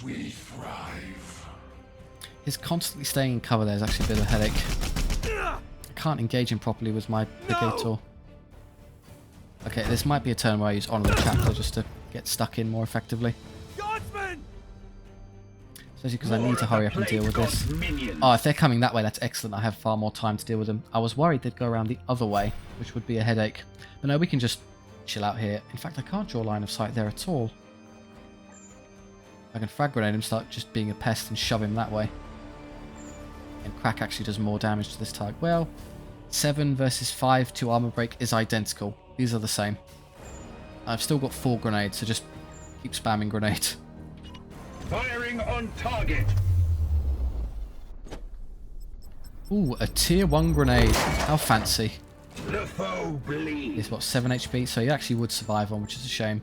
We thrive. His constantly staying in cover there is actually a bit of a headache. I can't engage him properly with my Brigator. Okay, this might be a turn where I use Honor the Chapter just to get stuck in more effectively. Guardsmen! Especially because I need to hurry up and deal with this. Oh, if they're coming that way, that's excellent. I have far more time to deal with them. I was worried they'd go around the other way, which would be a headache. But no, we can just chill out here. In fact, I can't draw line of sight there at all. I can frag grenade him, start just being a pest and shove him that way. And crack actually does more damage to this target. Well, 7 versus 5 to armor break is identical. These are the same. I've still got 4 grenades, so just keep spamming grenade. Firing on target. Ooh, a tier 1 grenade. How fancy. The foe bleeds. It's what, 7 HP, so he actually would survive on, which is a shame.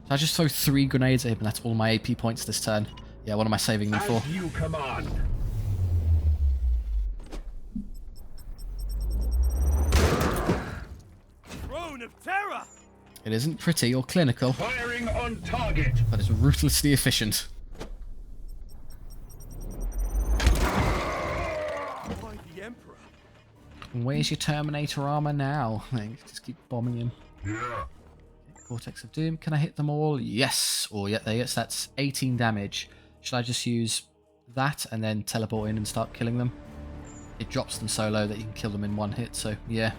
So I just throw 3 grenades at him and that's all my AP points this turn. Yeah, what am I saving them for? As you command. Throne of Terror! It isn't pretty or clinical, Firing on target. but it's ruthlessly efficient. By the Emperor! Where's your Terminator armor now? Just keep bombing him. Yeah. Vortex of Doom. Can I hit them all? Yes. Oh, yeah, there you go. So that's 18 damage. Should I just use that and then teleport in and start killing them? It drops them so low that you can kill them in 1 hit, so yeah.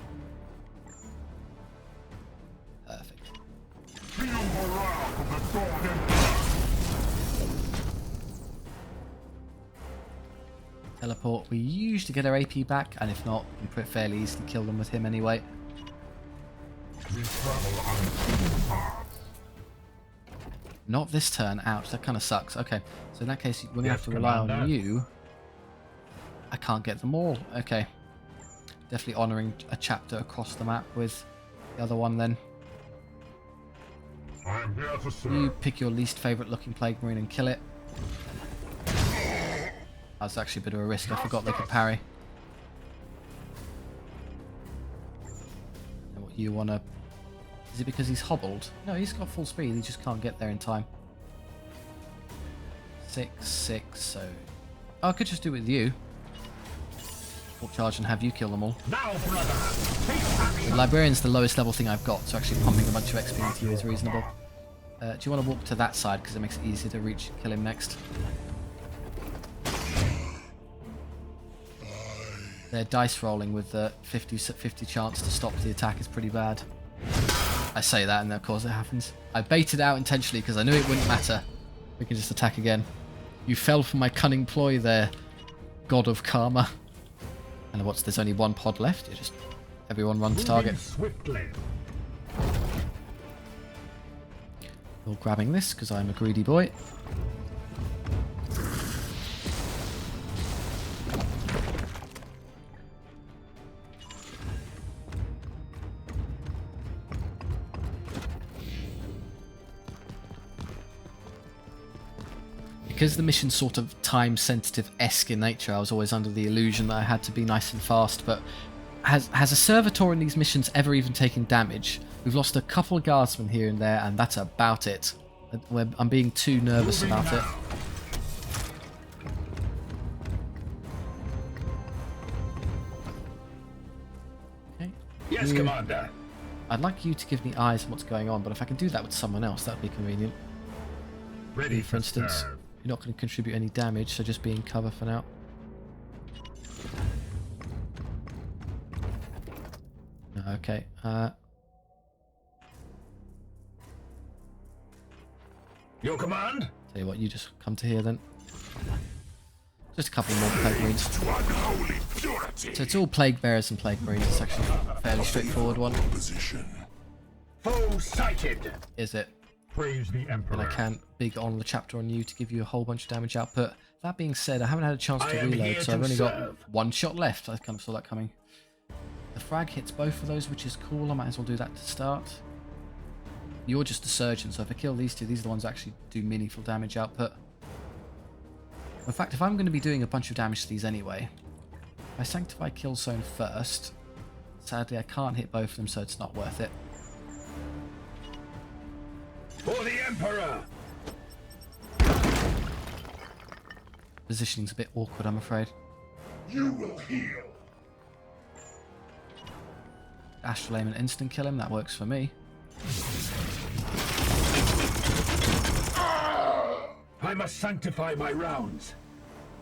Perfect. Feel the wrath of the God Emperor. Teleport. We usually get our AP back, and if not, we can fairly easily kill them with him anyway. We travel unseen paths. Not this turn. Ouch, that kind of sucks. Okay, so in that case, we're going to Yes, have to rely on Commander. you. I can't get them all. Okay. Definitely honouring a chapter across the map with the other one then. I am here to serve. You pick your least favourite looking Plague Marine and kill it. That's actually a bit of a risk. I forgot they could parry. And what you wanna... Is it because he's hobbled? No, he's got full speed. He just can't get there in time. 6, 6, so... Oh, I could just do it with you. Walk charge and have you kill them all. Now, brother. The Librarian's the lowest level thing I've got, so actually pumping a bunch of XP into you is reasonable. Do you want to walk to that side because it makes it easier to reach kill him next? Their dice rolling with the 50 chance to stop the attack is pretty bad. I say that and of course it happens. I baited out intentionally because I knew it wouldn't matter. We can just attack again. You fell for my cunning ploy there, God of Karma. And what's, there's only one pod left? You just, everyone runs target. Swiftly. You're grabbing this because I'm a greedy boy. Because the mission's sort of time-sensitive-esque in nature, I was always under the illusion that I had to be nice and fast, but has a servitor in these missions ever even taken damage? We've lost a couple of guardsmen here and there, and that's about it. I'm being too nervous about it. Okay. Yes, Commander. I'd like you to give me eyes on what's going on, but if I can do that with someone else, that'd be convenient. Ready For instance, serve. you're not going to contribute any damage, so just be in cover for now. Okay. Your command? Tell you what, you just come to here then. Just a couple more plague marines. So it's all plague bearers and plague marines. It's actually a fairly straightforward one. Foe sighted. Is it? Praise the Emperor. And I can't big on the chapter on you to give you a whole bunch of damage output. That being said, I haven't had a chance I to am reload, here so to I've only got serve. one shot left. I kind of saw that coming. The frag hits both of those, which is cool. I might as well do that to start. You're just a surgeon, so if I kill these two, these are the ones that actually do meaningful damage output. In fact, if I'm going to be doing a bunch of damage to these anyway, if I sanctify Killzone first, sadly I can't hit both of them, so it's not worth it. For the Emperor. Positioning's a bit awkward, I'm afraid. You will heal. Astral aim and instant kill him, that works for me. I must sanctify my rounds.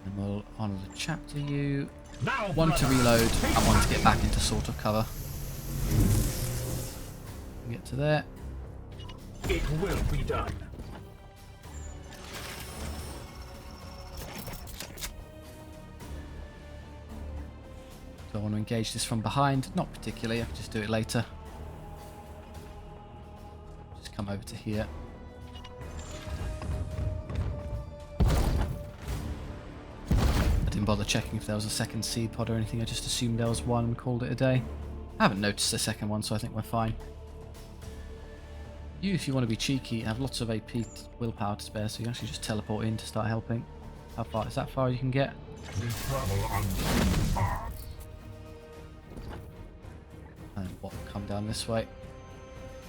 And we'll honour the chapter you. Now, One to brother. reload and one to get back into sort of cover. Get to there. It will be done. Do I want to engage this from behind? Not particularly, I can just do it later. Just come over to here. I didn't bother checking if there was a second seed pod or anything, I just assumed there was one and called it a day. I haven't noticed a second one, so I think we're fine. You, if you want to be cheeky, have lots of AP willpower to spare, so you can actually just teleport in to start helping. How far? Is that far you can get? And what will come down this way?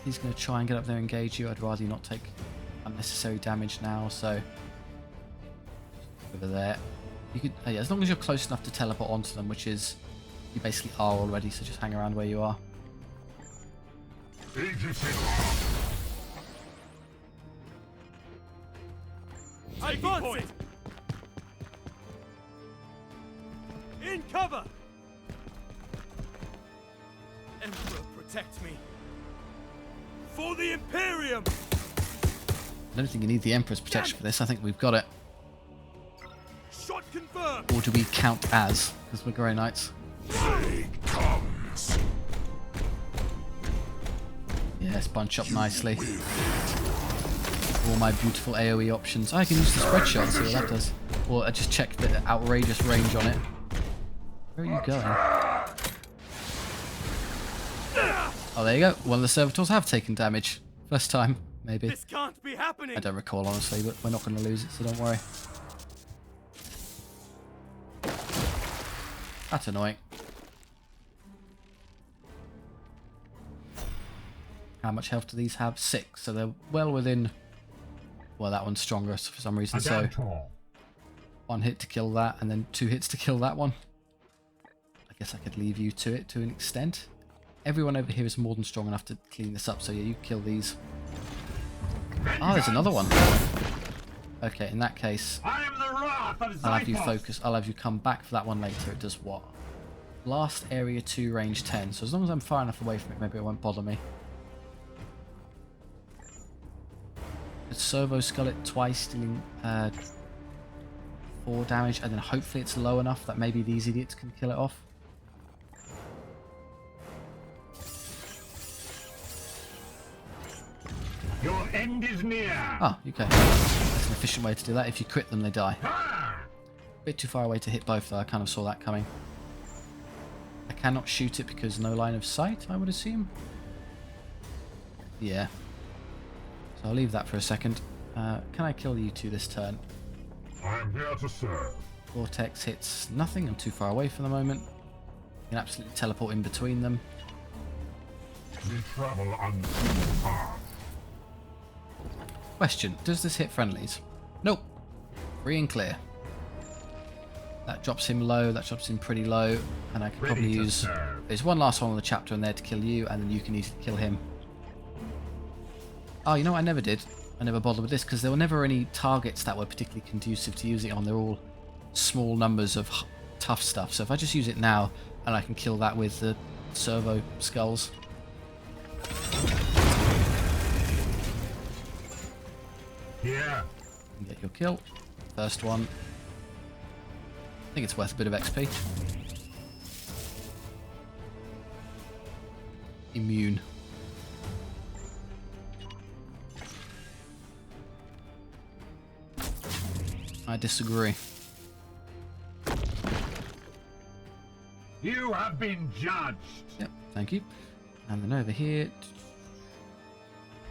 He's going to try and get up there and engage you. I'd rather you not take unnecessary damage now, so over there. You could, yeah, as long as you're close enough to teleport onto them, which is you basically are already, so just hang around where you are. Advance it! In cover! Emperor, protect me. For the Imperium! I don't think you need the Emperor's protection for this. I think we've got it. Shot confirmed! Or do we count as? Because we're Grey Knights. Yes, bunch up nicely. All my beautiful AoE options. I can use the spread shot and see what that does. Or I just check the outrageous range on it. Where are you going? Oh, there you go. One of the servitors have taken damage. First time, maybe. This can't be happening! I don't recall, honestly, but we're not going to lose it, so don't worry. That's annoying. How much health do these have? 6, so they're well within... Well, that one's stronger for some reason, so... 1 hit to kill that, and then 2 hits to kill that one. I guess I could leave you to it to an extent. Everyone over here is more than strong enough to clean this up, so yeah, you kill these. Oh, there's another one. Okay, in that case, I am the wrath of I'll have you Zyphos. focus. I'll have you come back for that one later. It does what? Blast area 2, range 10. So as long as I'm far enough away from it, maybe it won't bother me. It's servo skull it twice, dealing 4 damage, and then hopefully it's low enough that maybe these idiots can kill it off. Your end is near. Oh, okay. That's an efficient way to do that. If you crit them, they die. Ah! Bit too far away to hit both, though. I kind of saw that coming. I cannot shoot it because no line of sight, I would assume. Yeah. So I'll leave that for a second. Can I kill you two this turn? I am here to serve. Vortex hits nothing. I'm too far away for the moment. You can absolutely teleport in between them. We travel unseen paths. Question, does this hit friendlies? Nope. Free and clear. That drops him low, that drops him pretty low, and I can Ready probably to use... serve. There's one last one on the chapter in there to kill you, and then you can easily kill him. Oh, you know what I never did? I never bothered with this, because there were never any targets that were particularly conducive to using it on. They're all small numbers of tough stuff, so if I just use it now, and I can kill that with the servo skulls. Here. And get your kill. First one. I think it's worth a bit of XP. Immune. I disagree. You have been judged. Yep, thank you. And then over here...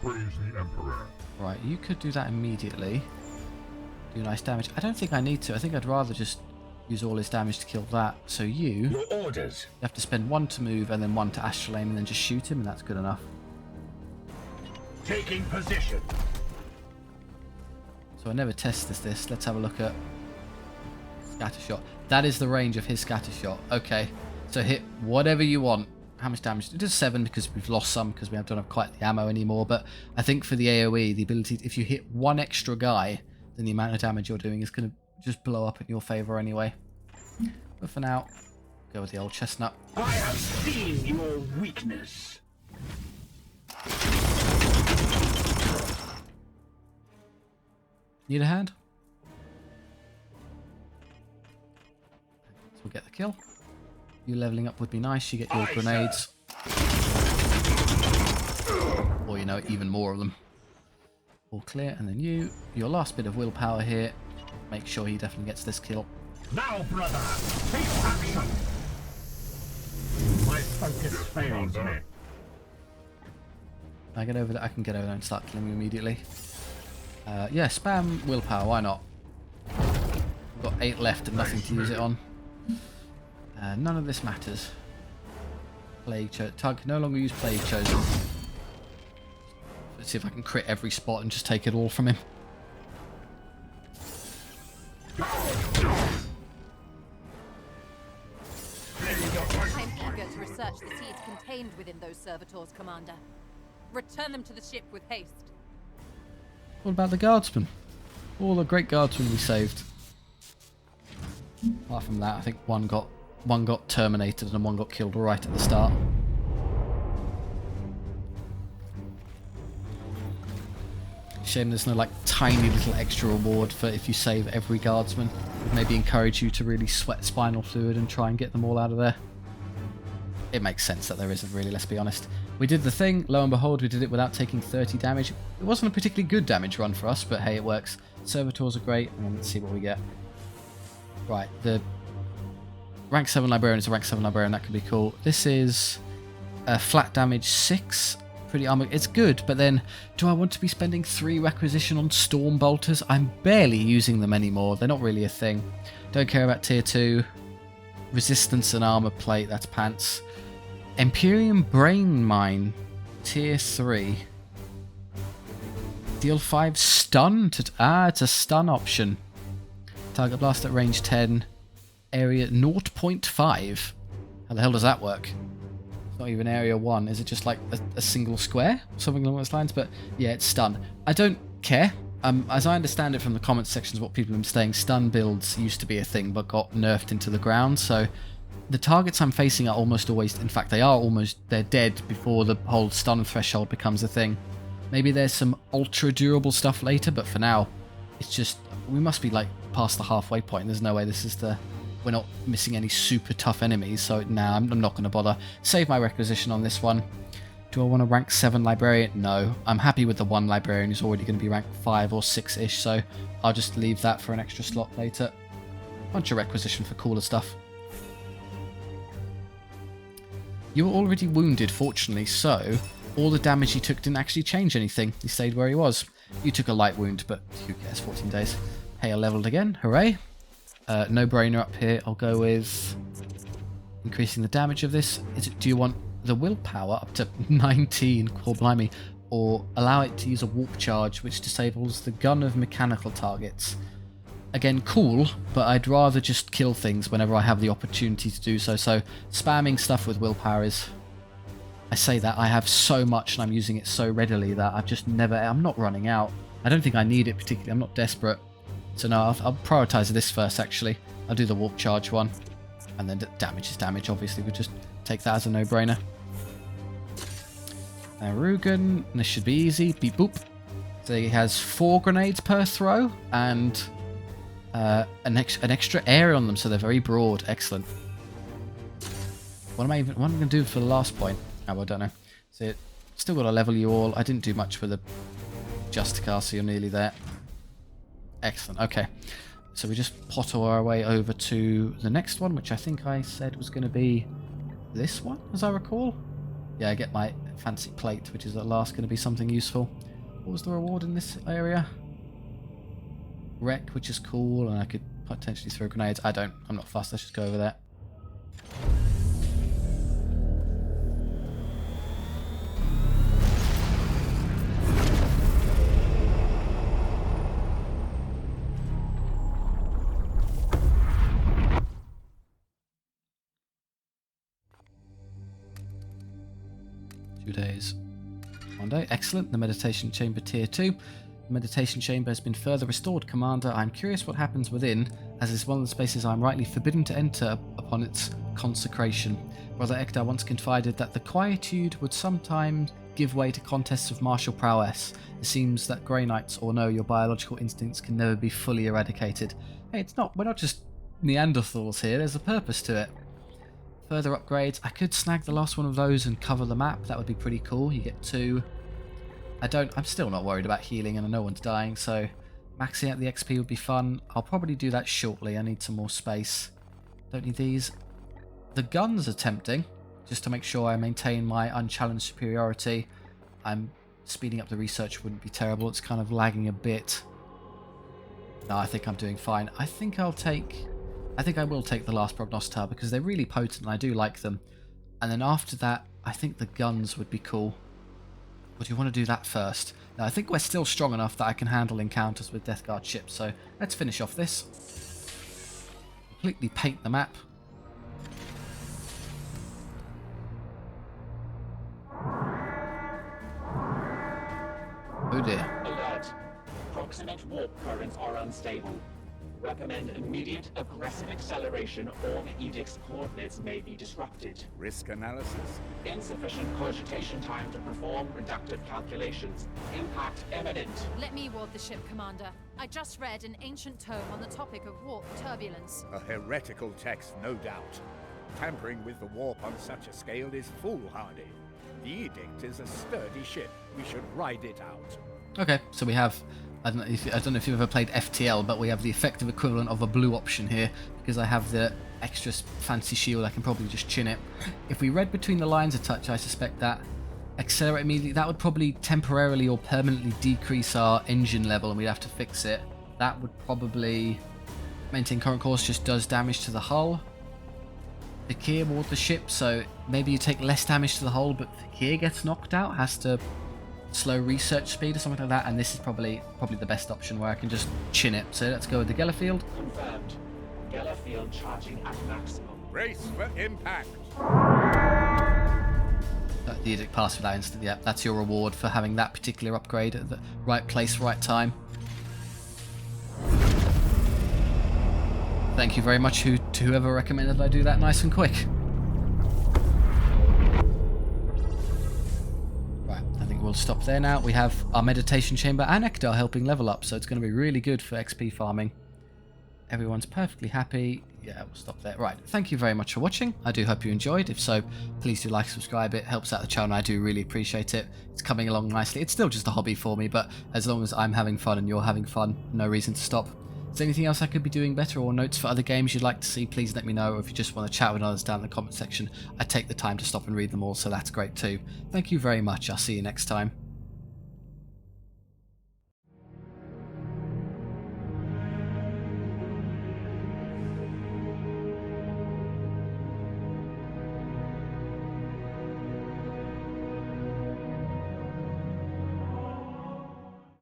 Praise the Emperor. Right, you could do that immediately. Do nice damage. I don't think I need to. I think I'd rather just use all his damage to kill that. So you Your orders. have to spend 1 to move and then 1 to astral aim and then just shoot him, and that's good enough. Taking position. So I never tested this. Let's have a look at scatter shot. That is the range of his scatter shot. Okay, so hit whatever you want. How much damage? It does 7 because we've lost some because we don't have quite the ammo anymore. But I think for the AoE, the ability, if you hit 1 extra guy, then the amount of damage you're doing is going to just blow up in your favor anyway. But for now, go with the old chestnut. I have seen your weakness. Need a hand? So we'll get the kill. You leveling up would be nice. You get your grenades. Or, you know, even more of them. All clear. And then you, your last bit of willpower here. Make sure he definitely gets this kill. Now, brother, take action. My focus fails me. I get over there. I can get over there and start killing you immediately. Yeah, spam willpower. Why not? We've got 8 left and nothing to use it on. None of this matters. Plague Chosen. Tug, no longer use Plague Chosen. Let's see if I can crit every spot and just take it all from him. I'm eager to research the seeds contained within those servitors, Commander. Return them to the ship with haste. What about the guardsmen? All the great guardsmen we saved. Apart from that, I think one got terminated and one got killed right at the start. Shame there's no like tiny little extra reward for if you save every guardsman. Maybe encourage you to really sweat spinal fluid and try and get them all out of there. It makes sense that there isn't really, let's be honest. We did the thing, lo and behold, we did it without taking 30 damage. It wasn't a particularly good damage run for us, but hey, it works. Servitors are great, and let's see what we get. Right, the rank 7 librarian is a rank 7 librarian, that could be cool. This is a flat damage 6, pretty armor. It's good, but then do I want to be spending 3 requisition on storm bolters? I'm barely using them anymore. They're not really a thing. Don't care about tier 2. resistance and armor plate. That's pants. Empyrean Brain Mine, tier 3. Deal 5 stun to it's a stun option. Target blast at range 10, area 0.5. How the hell does that work? It's not even area 1. Is it just like a single square? Something along those lines? But yeah, it's stun. I don't care. As I understand it from the comments sections, what people have been saying, stun builds used to be a thing but got nerfed into the ground. So the targets I'm facing are almost always, in fact they're dead before the whole stun threshold becomes a thing. Maybe there's some ultra durable stuff later, but for now, it's just, we must be like past the halfway point. There's no way this is we're not missing any super tough enemies, so nah, I'm not going to bother. Save my requisition on this one. Do I want to rank 7 librarian? No. I'm happy with the 1 librarian who's already going to be ranked 5 or 6-ish, so I'll just leave that for an extra slot later. Bunch of requisition for cooler stuff. You were already wounded, fortunately, so all the damage he took didn't actually change anything. He stayed where he was. You took a light wound, but who cares, 14 days. Hey, I leveled again, hooray. No brainer up here. I'll go with increasing the damage of this. Do you want the willpower up to 19, core blimey, or allow it to use a warp charge which disables the gun of mechanical targets? Again, cool, but I'd rather just kill things whenever I have the opportunity to do so. So spamming stuff with willpower is, I say that, I have so much and I'm using it so readily that I'm not running out. I don't think I need it particularly, I'm not desperate. So no, I'll prioritise this first actually. I'll do the warp charge one. And then damage is damage, obviously, we'll just take that as a no-brainer. Now Rugen, this should be easy, beep boop. So he has 4 grenades per throw, and an extra area on them, so they're very broad. Excellent. What am I going to do for the last point? Oh, I don't know. So still got to level you all. I didn't do much with the Justicar, so you're nearly there. Excellent. Okay. So we just potter our way over to the next one, which I think I said was going to be this one, as I recall. Yeah, I get my fancy plate, which is at last going to be something useful. What was the reward in this area? Wreck, which is cool, and I could potentially throw grenades. I'm not fussed, let's just go over there. Days. 1 day. Excellent. The meditation chamber tier 2. The meditation chamber has been further restored, Commander. I'm curious what happens within, as is one of the spaces I'm rightly forbidden to enter upon its consecration. Brother Ekdar once confided that the quietude would sometimes give way to contests of martial prowess. It seems that Grey Knights, or no, your biological instincts can never be fully eradicated. Hey, we're not just Neanderthals here, there's a purpose to it. Further upgrades. I could snag the last one of those and cover the map. That would be pretty cool. You get 2. I'm still not worried about healing and no one's dying, so maxing out the XP would be fun. I'll probably do that shortly. I need some more space. Don't need these. The guns are tempting, just to make sure I maintain my unchallenged superiority. I'm speeding up the research wouldn't be terrible. It's kind of lagging a bit. No, I think I'm doing fine. I think I will take the last Prognostar because they're really potent and I do like them. And then after that, I think the guns would be cool. Or do you want to do that first? Now, I think we're still strong enough that I can handle encounters with Death Guard ships, so let's finish off this. Completely paint the map. Oh dear. Alert. Proximate warp currents are unstable. Recommend immediate aggressive acceleration or the Edict's coordinates may be disrupted. Risk analysis. Insufficient cogitation time to perform reductive calculations. Impact imminent. Let me ward the ship, Commander. I just read an ancient tome on the topic of warp turbulence. A heretical text, no doubt. Tampering with the warp on such a scale is foolhardy. The Edict is a sturdy ship. We should ride it out. Okay, so we have... I don't know if you've ever played FTL, but we have the effective equivalent of a blue option here, because I have the extra fancy shield. I can probably just chin it. If we read between the lines a touch, I suspect that accelerate immediately, that would probably temporarily or permanently decrease our engine level, and we'd have to fix it. That would probably maintain current course, just does damage to the hull. Fakir aboard the ship, so maybe you take less damage to the hull, but Fakir gets knocked out, has to slow research speed or something like that, and this is probably the best option where I can just chin it. So let's go with the Gellerfield. Confirmed. Gellerfield charging at maximum. Brace for impact. The Edict passed without instant. Yeah, that's your reward for having that particular upgrade at the right place, right time. Thank you very much to whoever recommended I do that nice and quick. Right, I think we'll stop there now. We have our meditation chamber and Ekdar helping level up, so it's going to be really good for XP farming. Everyone's perfectly happy. Yeah, we'll stop there. Right, thank you very much for watching. I do hope you enjoyed. If so, please do like, subscribe. It helps out the channel. I do really appreciate it. It's coming along nicely. It's still just a hobby for me, but as long as I'm having fun and you're having fun, no reason to stop. Is there anything else I could be doing better, or notes for other games you'd like to see, please let me know. Or if you just want to chat with others down in the comment section, I take the time to stop and read them all, so that's great too. Thank you very much. I'll see you next time.